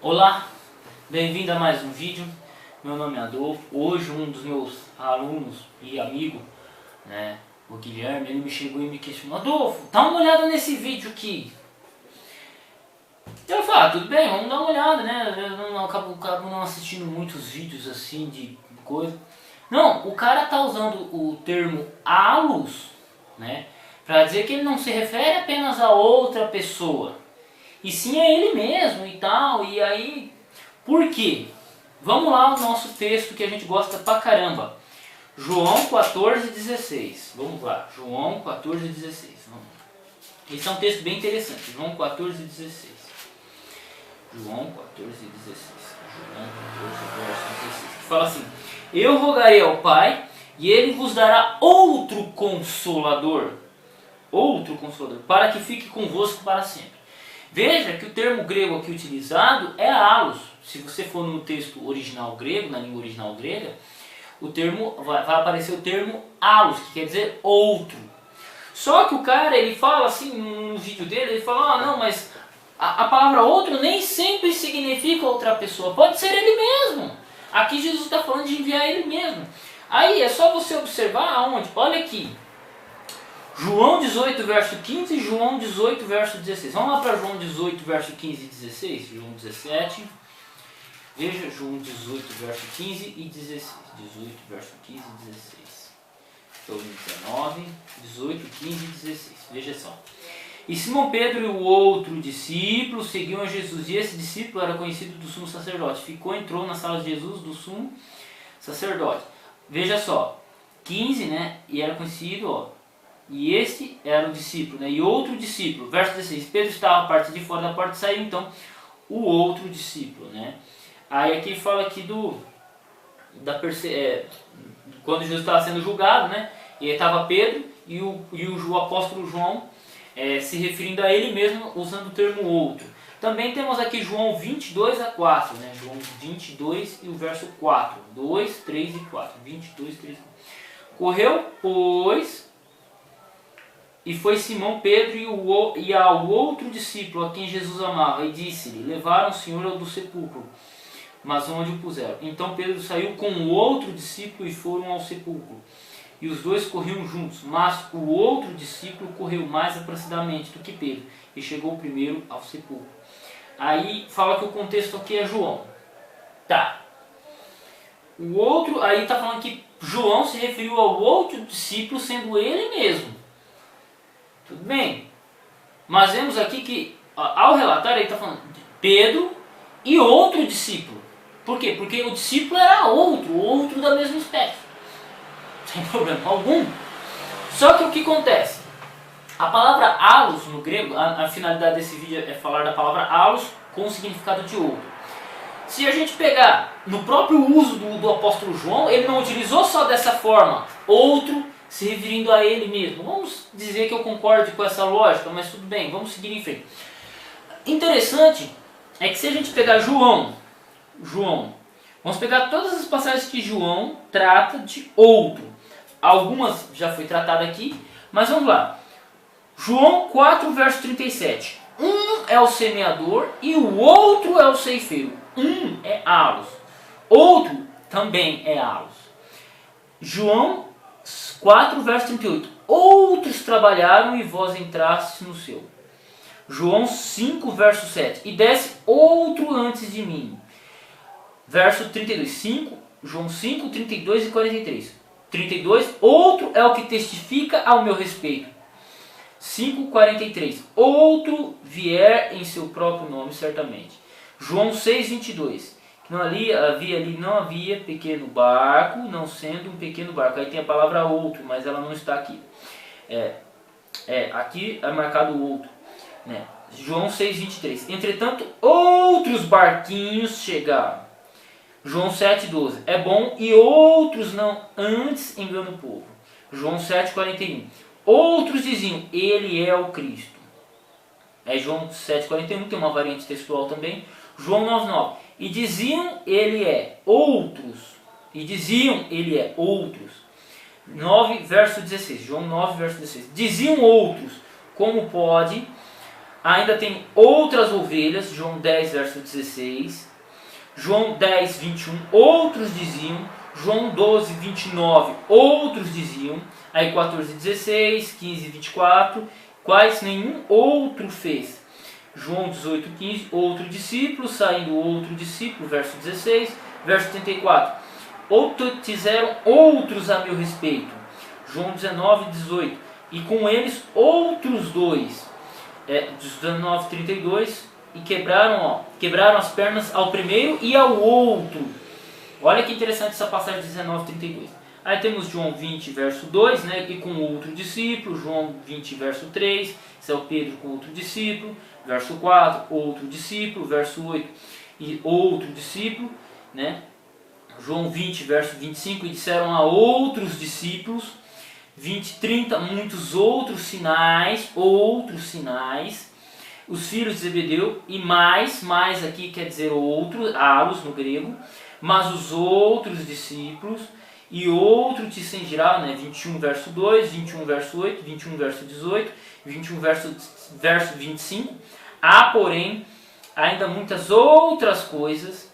Olá, bem-vindo a mais um vídeo. Meu nome é Adolfo. Hoje um dos meus alunos e amigo, o Guilherme, ele me chegou e me questionou: Adolfo, dá uma olhada nesse vídeo aqui. Eu falei, tudo bem, vamos dar uma olhada, Eu acabo não assistindo muitos vídeos assim de coisa. Não, o cara tá usando o termo halos, para dizer que ele não se refere apenas a outra pessoa, e sim a ele mesmo e tal. E aí, por quê? Vamos lá ao nosso texto que a gente gosta pra caramba. João 14,16. Vamos lá, João 14,16. Esse é um texto bem interessante. João 14,16. João 14,16. João 14, verso 16. Que fala assim: Eu rogarei ao Pai, e Ele vos dará outro Consolador, para que fique convosco para sempre. Veja que o termo grego aqui utilizado é halos. Se você for no texto original grego, na língua original grega, o termo vai aparecer o termo halos, que quer dizer outro. Só que o cara, ele fala assim no vídeo dele, ele fala: não, mas a palavra outro nem sempre significa outra pessoa, pode ser ele mesmo. Aqui Jesus está falando de enviar ele mesmo. Aí é só você observar aonde, olha aqui, João 18, verso 15 e João 18, verso 16. Vamos lá para João 18, verso 15 e 16. João 17. Veja João 18, verso 15 e 16. 18, verso 15 e 16. João 19, 18, 15 e 16. Veja só. E Simão Pedro e o outro discípulo seguiam a Jesus. E esse discípulo era conhecido do sumo sacerdote. Entrou na sala de Jesus do sumo sacerdote. Veja só. 15, e era conhecido, e este era o discípulo, e outro discípulo. Verso 16. Pedro estava a parte de fora da porta e saiu então o outro discípulo, Aí aqui fala aqui quando Jesus estava sendo julgado, e estava Pedro e o apóstolo João se referindo a ele mesmo usando o termo outro. Também temos aqui João 22 a 4, João 22 e o verso 4, 2, 3 e 4, 22, 3 e 4. Correu, pois, e foi Simão Pedro e ao outro discípulo a quem Jesus amava, e disse-lhe: Levaram o Senhor ao do sepulcro, mas onde o puseram? Então Pedro saiu com o outro discípulo e foram ao sepulcro. E os dois corriam juntos, mas o outro discípulo correu mais apressadamente do que Pedro, e chegou primeiro ao sepulcro. Aí fala que o contexto aqui é João. O outro, aí está falando que João se referiu ao outro discípulo sendo ele mesmo. Tudo bem? Mas vemos aqui que, ao relatar, ele está falando de Pedro e outro discípulo. Por quê? Porque o discípulo era outro da mesma espécie. Sem problema algum. Só que o que acontece? A palavra halos no grego, a finalidade desse vídeo é falar da palavra halos com o significado de outro. Se a gente pegar no próprio uso do apóstolo João, ele não utilizou só dessa forma, outro, se referindo a ele mesmo. Vamos dizer que eu concordo com essa lógica, mas tudo bem, vamos seguir em frente. Interessante é que se a gente pegar João, vamos pegar todas as passagens que João trata de outro. Algumas já foi tratada aqui, mas vamos lá. João 4, verso 37. Um é o semeador e o outro é o ceifeiro. Um é halos, outro também é halos. João 4, verso 38. Outros trabalharam e vós entrastes no seu. João 5, verso 7. E desce outro antes de mim. Verso 32. João 5, 32 e 43. 32. Outro é o que testifica ao meu respeito. 5, 43. Outro vier em seu próprio nome, certamente. João 6, 22. Não havia pequeno barco, não sendo um pequeno barco. Aí tem a palavra outro, mas ela não está aqui. Aqui é marcado outro. João 6, 23. Entretanto, outros barquinhos chegaram. João 7, 12. É bom e outros não, antes engana o povo. João 7, 41. Outros diziam: ele é o Cristo. João 7, 41, tem uma variante textual também. João 9, 9. E diziam: ele é outros. 9, verso 16. João 9, verso 16. Diziam outros: como pode Ainda tem outras ovelhas, João 10, verso 16. João 10, 21, outros diziam. João 12, 29, outros diziam. Aí 14, 16, 15, 24, quais nenhum outro fez. João 18, 15, outro discípulo, saindo outro discípulo, verso 16, verso 34. Outros fizeram outros a meu respeito. João 19, 18. E com eles outros dois. 19, 32. E quebraram as pernas ao primeiro e ao outro. Olha que interessante essa passagem de 19, 32. Aí temos João 20, verso 2, né, e com outro discípulo. João 20, verso 3. Esse é o Pedro com outro discípulo. Verso 4, outro discípulo. Verso 8, e outro discípulo, né? João 20, verso 25, e disseram a outros discípulos. 20, 30, muitos outros sinais, os filhos de Zebedeu, e mais aqui quer dizer outro, alos no grego, mas os outros discípulos, e outro te cingirá, né? 21, verso 2, 21, verso 8, 21, verso 18, 21, verso 25, há, porém, ainda muitas outras coisas,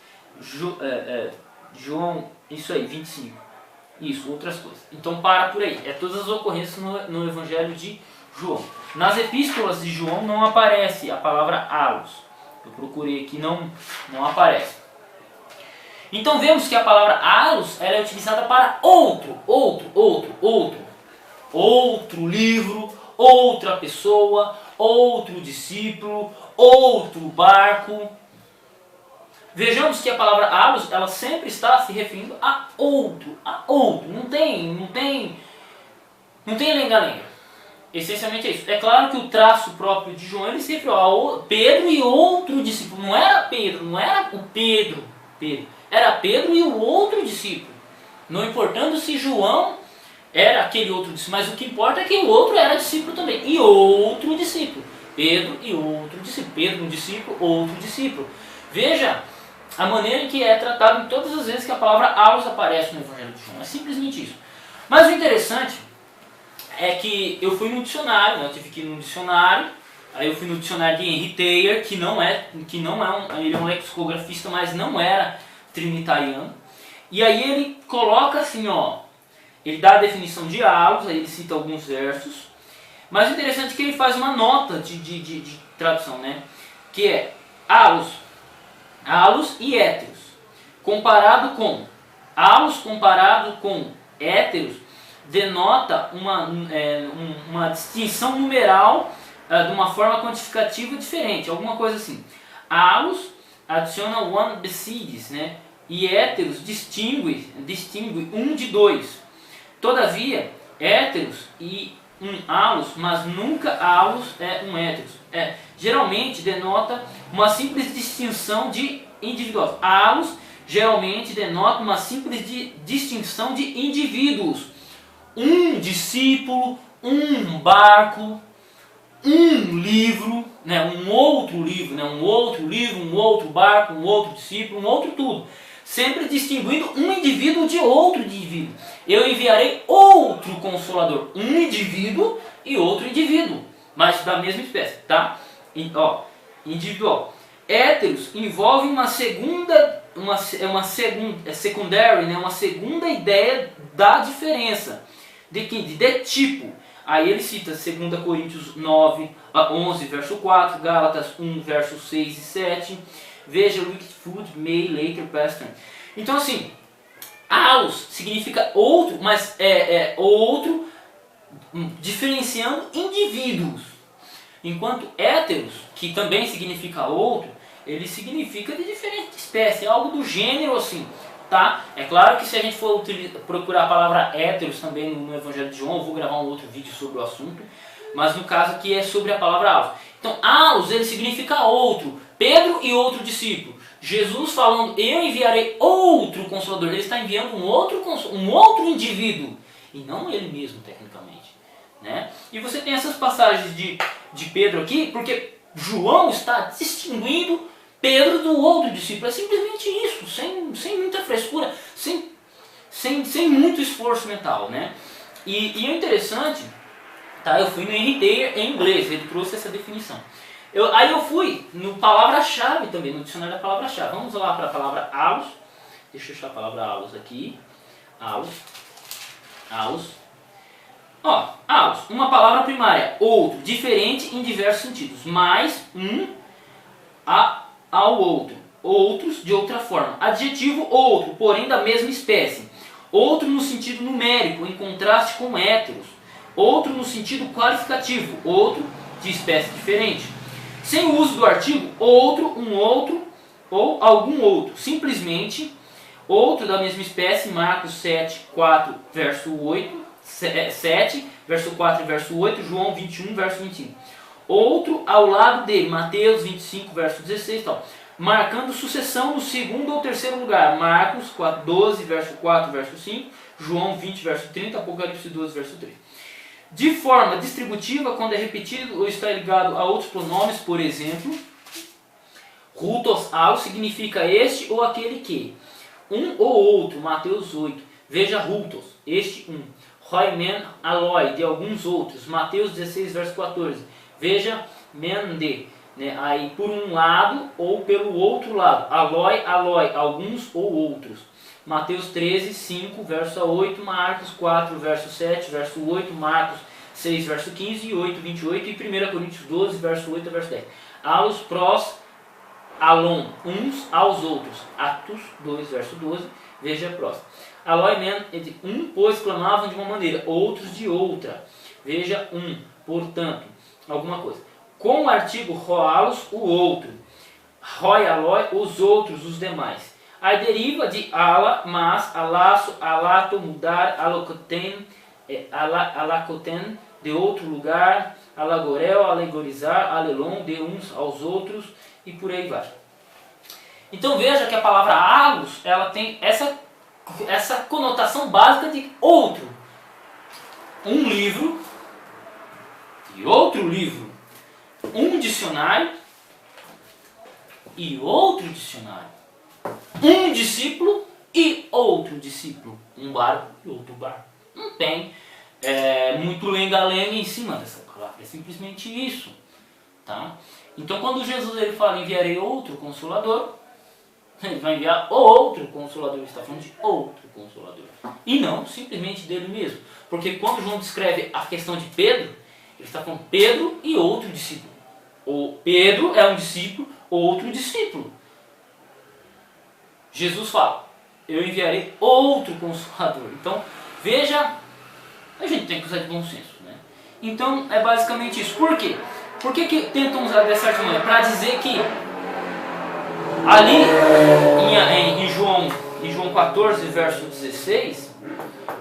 João, isso aí, 25. Isso, outras coisas. Então para por aí. É todas as ocorrências no Evangelho de João. Nas epístolas de João não aparece a palavra alos. Eu procurei aqui, não aparece. Então vemos que a palavra alos ela é utilizada para outro livro, outra pessoa, outro discípulo, outro barco. Vejamos que a palavra alos, ela sempre está se referindo a outro. Não tem lenga-lenga. Essencialmente é isso. É claro que o traço próprio de João, ele se referiu a Pedro e outro discípulo. Não era Pedro, não era o Pedro. Era Pedro e o outro discípulo. Não importando se João era aquele outro discípulo, mas o que importa é que o outro era discípulo também. E outro discípulo. Pedro e outro discípulo. Pedro, um discípulo, outro discípulo. Veja a maneira em que é tratado em todas as vezes que a palavra alos aparece no Evangelho de João. É simplesmente isso. Mas o interessante é que eu fui no dicionário, né? Eu tive que ir no dicionário. Aí eu fui no dicionário de Henry Taylor, ele é um lexicografista, mas não era trinitariano. E aí ele coloca assim, ele dá a definição de alos, aí ele cita alguns versos. Mas o interessante é que ele faz uma nota de tradução, né? Que é alos e héteros. Alos comparado com héteros denota uma distinção numeral de uma forma quantificativa diferente, alguma coisa assim. Alos adiciona one besides, né? E héteros distingue um de dois. Todavia, héteros e um alos, mas nunca alos é um héteros. Geralmente denota uma simples distinção de individuais. Alos geralmente denota uma simples distinção de indivíduos. Um discípulo, um barco, um livro, né? um outro livro, um outro barco, um outro discípulo, um outro tudo. Sempre distinguindo um indivíduo de outro indivíduo. Eu enviarei outro consolador, um indivíduo e outro indivíduo, mas da mesma espécie, tá? Individual. Héteros envolve uma segunda, secondary, né? Uma segunda ideia da diferença, de tipo. Aí ele cita 2 Coríntios 11, verso 4, Gálatas 1, verso 6 e 7. Veja Wicked Food, May, Later, Pastor. Então assim, alos significa outro, mas é outro diferenciando indivíduos. Enquanto héteros, que também significa outro, ele significa de diferente espécie, é algo do gênero assim. Tá? É claro que se a gente for procurar a palavra héteros também no Evangelho de João, eu vou gravar um outro vídeo sobre o assunto, mas no caso aqui é sobre a palavra alos. Então, alos, ele significa outro, Pedro e outro discípulo. Jesus falando, eu enviarei outro consolador, ele está enviando um outro indivíduo, e não ele mesmo, tecnicamente. Né? E você tem essas passagens de Pedro aqui, porque João está distinguindo Pedro do outro discípulo. É simplesmente isso, sem muita frescura, sem muito esforço mental, né? E o interessante, tá? Eu fui no Henry Taylor em inglês, ele trouxe essa definição. Aí eu fui no palavra-chave também, no dicionário da palavra-chave. Vamos lá para a palavra halos. Deixa eu achar a palavra halos aqui. Halos. Halos. Ó, halos. Uma palavra primária. Outro. Diferente em diversos sentidos. Mais ao outro. Outros de outra forma. Adjetivo outro, porém da mesma espécie. Outro no sentido numérico, em contraste com héteros. Outro no sentido qualificativo. Outro de espécie diferente. Sem o uso do artigo, outro, um outro ou algum outro. Simplesmente, outro da mesma espécie, Marcos 7, 4, verso 8, 7, verso 4 e verso 8, João 21, verso 25. Outro ao lado dele, Mateus 25, verso 16 e tal. Marcando sucessão no segundo ou terceiro lugar, Marcos 4, 12, verso 4, verso 5, João 20, verso 30, Apocalipse 12, verso 3. De forma distributiva, quando é repetido ou está ligado a outros pronomes, por exemplo, rutos ao significa este ou aquele que. Um ou outro, Mateus 8. Veja rutos, este um. Roimen aloi, de alguns outros, Mateus 16, verso 14. Veja mende, né? Aí por um lado ou pelo outro lado. Aloi, aloi, alguns ou outros. Mateus 13, 5, verso 8, Marcos 4, verso 7, verso 8, Marcos 6, verso 15 e 8, 28 e 1 Coríntios 12, verso 8 a verso 10. Alos, prós, alon, uns aos outros. Atos 2, verso 12, veja prós. Aloi men, pois clamavam de uma maneira, outros de outra. Veja portanto, alguma coisa. Com o artigo roalos, o outro. Roi, aloi, os outros, os demais. Aí deriva de ala, mas, alaço, alato, mudar, alocoten, alacoten, de outro lugar, alagorel, alegorizar, alelon, de uns aos outros, e por aí vai. Então veja que a palavra alos, ela tem essa conotação básica de outro. Um livro e outro livro. Um dicionário e outro dicionário. Um discípulo e outro discípulo. Um barco e outro barco. Não tem muito lenga-lenga em cima dessa palavra. É simplesmente isso. Tá? Então quando Jesus ele fala enviarei outro consolador, ele vai enviar outro consolador. Ele está falando de outro consolador. E não simplesmente dele mesmo. Porque quando João descreve a questão de Pedro, ele está falando Pedro e outro discípulo. Ou Pedro é um discípulo, outro discípulo. Jesus fala, eu enviarei outro consolador. Então, veja, a gente tem que usar de bom senso, né? Então, é basicamente isso. Por quê? Por que tentam usar dessa argumento? Para dizer que ali em João 14, verso 16,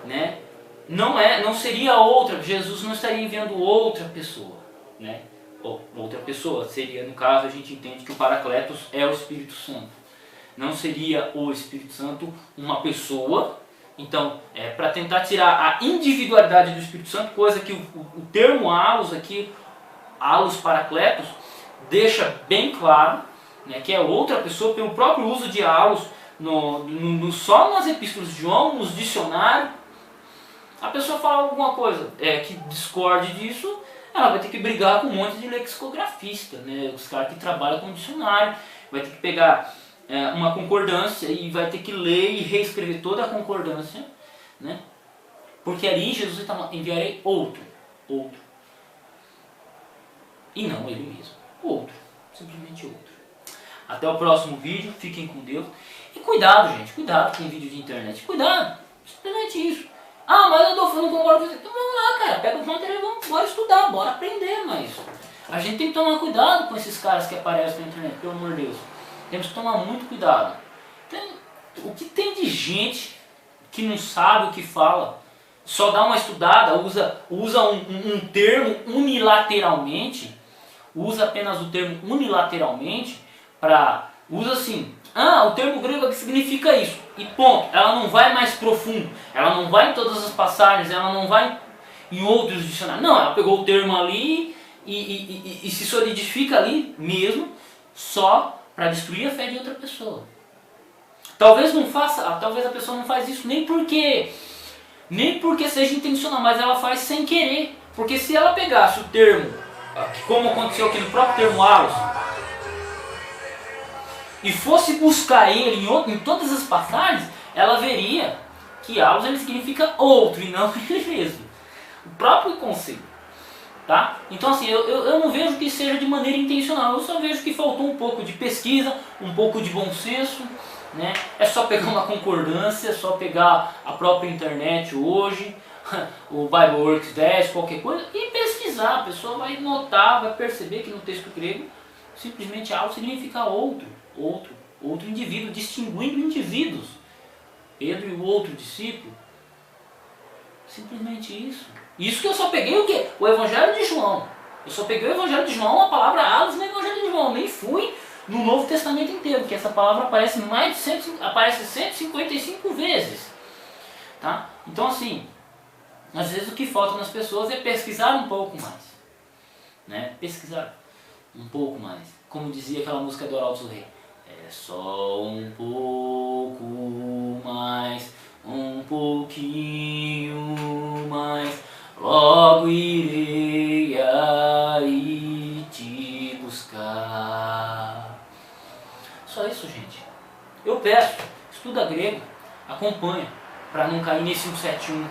né, não seria outra, Jesus não estaria enviando outra pessoa, né? Ou outra pessoa, seria, no caso, a gente entende que o Paracletos é o Espírito Santo. Não seria o Espírito Santo uma pessoa. Então, para tentar tirar a individualidade do Espírito Santo, coisa que o termo halos aqui, halos paracletos, deixa bem claro, né, que é outra pessoa, pelo próprio uso de halos, só nas epístolas de João, nos dicionários. A pessoa fala alguma coisa que discorde disso, ela vai ter que brigar com um monte de lexicografista, né, os caras que trabalham com dicionário, vai ter que pegar uma concordância e vai ter que ler e reescrever toda a concordância, né? Porque ali Jesus está enviarei outro. E não ele mesmo. Outro. Simplesmente outro. Até o próximo vídeo. Fiquem com Deus. E cuidado, gente. Cuidado com vídeo de internet. Cuidado. Simplesmente isso. Ah, mas eu tô falando com você. Então vamos lá, cara. Pega os materiais e vamos bora estudar. Bora aprender, mas a gente tem que tomar cuidado com esses caras que aparecem na internet. Pelo amor de Deus. Temos que tomar muito cuidado. O que tem de gente que não sabe o que fala, só dá uma estudada, usa um termo unilateralmente, usa apenas o termo unilateralmente, usa assim, o termo grego aqui significa isso, e ponto. Ela não vai mais profundo, ela não vai em todas as passagens, ela não vai em outros dicionários. Não, ela pegou o termo ali e se solidifica ali mesmo, só para destruir a fé de outra pessoa. Talvez a pessoa não faz isso nem porque seja intencional, mas ela faz sem querer. Porque se ela pegasse o termo como aconteceu aqui no próprio termo halos, e fosse buscar ele em todas as passagens, ela veria que halos ele significa outro e não ele mesmo. O próprio conceito. Tá? Então assim, eu não vejo que seja de maneira intencional, eu só vejo que faltou um pouco de pesquisa, um pouco de bom senso, né? É só pegar uma concordância, é só pegar a própria internet hoje, o Bibleworks 10, qualquer coisa, e pesquisar. A pessoa vai notar, vai perceber que no texto grego, simplesmente algo significa outro indivíduo, distinguindo indivíduos. Pedro e o outro discípulo, simplesmente isso. Isso que eu só peguei o quê? O Evangelho de João. Eu só peguei o Evangelho de João, a palavra halos no Evangelho de João. Nem fui no Novo Testamento inteiro, porque essa palavra aparece aparece 155 vezes. Tá? Então assim, às vezes o que falta nas pessoas é pesquisar um pouco mais. Né? Pesquisar um pouco mais. Como dizia aquela música do Arauto Rei. É só um pouco mais, um pouquinho mais. Logo irei aí te buscar. Só isso, gente. Eu peço, estuda grego, acompanha, para não cair nesse 171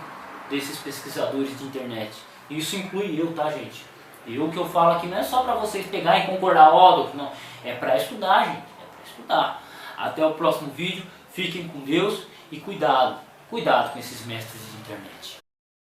desses pesquisadores de internet. Isso inclui eu, tá, gente? O que eu falo aqui não é só para vocês pegarem e concordar, não. É para estudar, gente. É para estudar. Até o próximo vídeo. Fiquem com Deus e cuidado. Cuidado com esses mestres de internet.